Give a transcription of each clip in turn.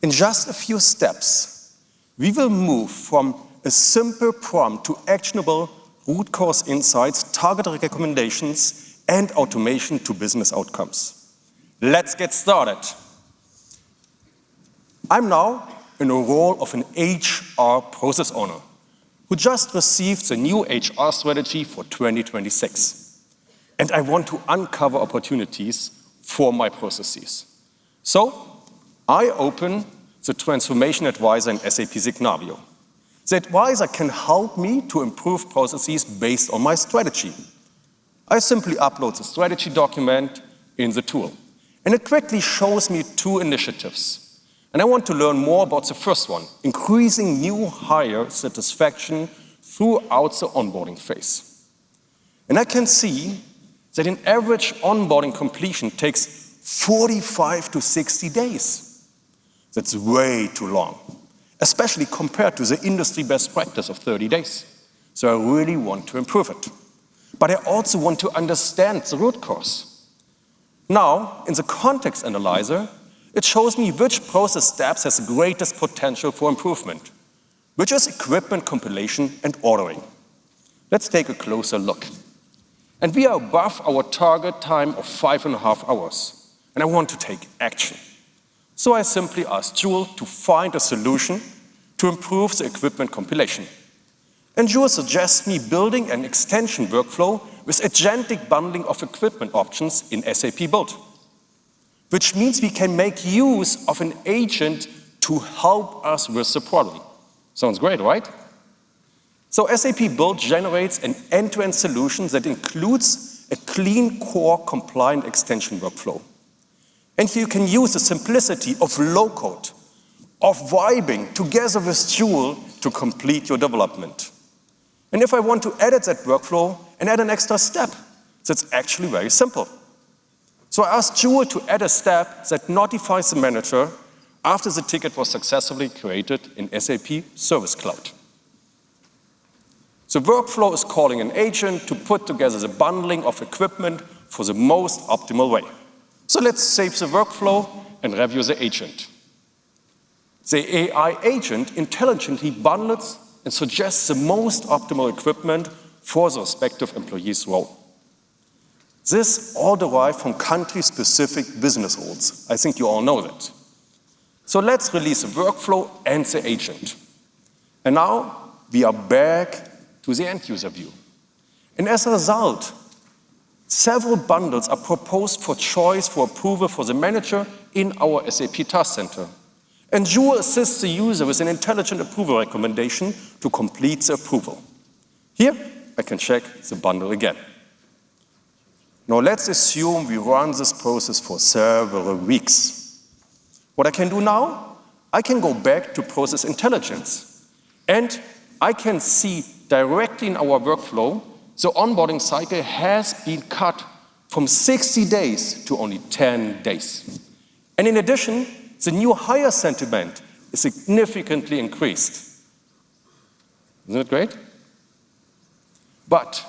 In just a few steps, we will move from a simple prompt to actionable root cause insights, targeted recommendations, and automation to business outcomes. Let's get started. I'm now in the role of an HR process owner who just received the new HR strategy for 2026. And I want to uncover opportunities for my processes. So I open the Transformation Advisor in SAP Signavio. The advisor can help me to improve processes based on my strategy. I simply upload the strategy document in the tool, and it quickly shows me 2 initiatives. And I want to learn more about the first one, increasing new hire satisfaction throughout the onboarding phase. And I can see that an average onboarding completion takes 45 to 60 days. That's way too long, especially compared to the industry best practice of 30 days. So I really want to improve it. But I also want to understand the root cause. Now, in the context analyzer, it shows me which process steps has the greatest potential for improvement, which is equipment compilation and ordering. Let's take a closer look. And we are above our target time of 5.5 hours, and I want to take action. So I simply asked Joule to find a solution to improve the equipment compilation. And Joule suggests me building an extension workflow with agentic bundling of equipment options in SAP Build, which means we can make use of an agent to help us with the problem. Sounds great, right? So SAP Build generates an end-to-end solution that includes a clean core compliant extension workflow. And here you can use the simplicity of low-code, of vibing together with Joule to complete your development. And if I want to edit that workflow and add an extra step, that's actually very simple. So I asked Joule to add a step that notifies the manager after the ticket was successfully created in SAP Service Cloud. The workflow is calling an agent to put together the bundling of equipment for the most optimal way. So let's save the workflow and review the agent. The AI agent intelligently bundles and suggests the most optimal equipment for the respective employee's role. This all derived from country-specific business rules. I think you all know that. So let's release the workflow and the agent. And now we are back to the end-user view. And as a result, several bundles are proposed for choice for approval for the manager in our SAP Task Center. And Joule assists the user with an intelligent approval recommendation to complete the approval. Here, I can check the bundle again. Now let's assume we run this process for several weeks. What I can do now, I can go back to process intelligence. And I can see directly in our workflow, the onboarding cycle has been cut from 60 days to only 10 days. And in addition, the new hire sentiment is significantly increased. Isn't it great? But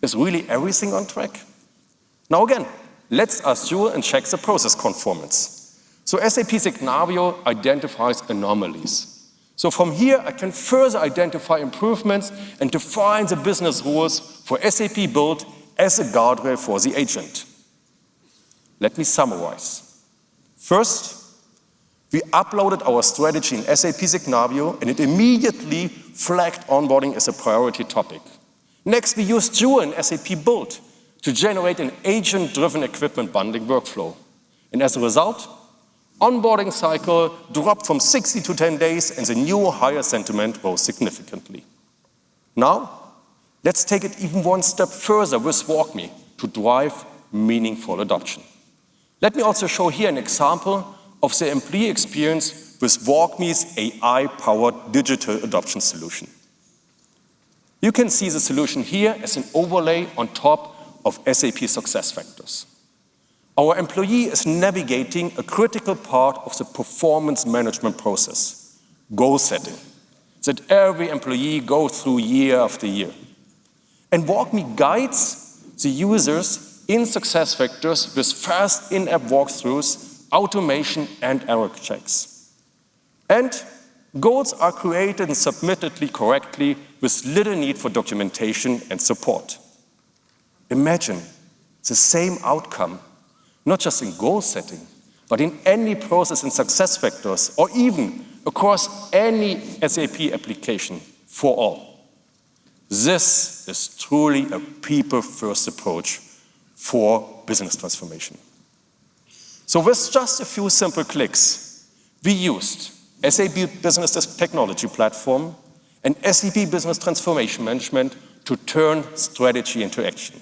is really everything on track? Now again, let's ask Joule and check the process conformance. So SAP Signavio identifies anomalies. So from here, I can further identify improvements and define the business rules for SAP Build as a guardrail for the agent. Let me summarize. First, we uploaded our strategy in SAP Signavio, and it immediately flagged onboarding as a priority topic. Next, we used Joule in SAP Build to generate an agent-driven equipment bundling workflow. And as a result, onboarding cycle dropped from 60 to 10 days, and the new hire sentiment rose significantly. Now, let's take it even one step further with WalkMe to drive meaningful adoption. Let me also show here an example of the employee experience with WalkMe's AI-powered digital adoption solution. You can see the solution here as an overlay on top of SAP SuccessFactors. Our employee is navigating a critical part of the performance management process, goal setting, that every employee goes through year after year. And WalkMe guides the users in SuccessFactors with fast in-app walkthroughs automation and error checks. And goals are created and submitted correctly with little need for documentation and support. Imagine the same outcome, not just in goal setting, but in any process and success factors, or even across any SAP application for all. This is truly a people-first approach for business transformation. So with just a few simple clicks, we used SAP Business Technology Platform and SAP Business Transformation Management to turn strategy into action.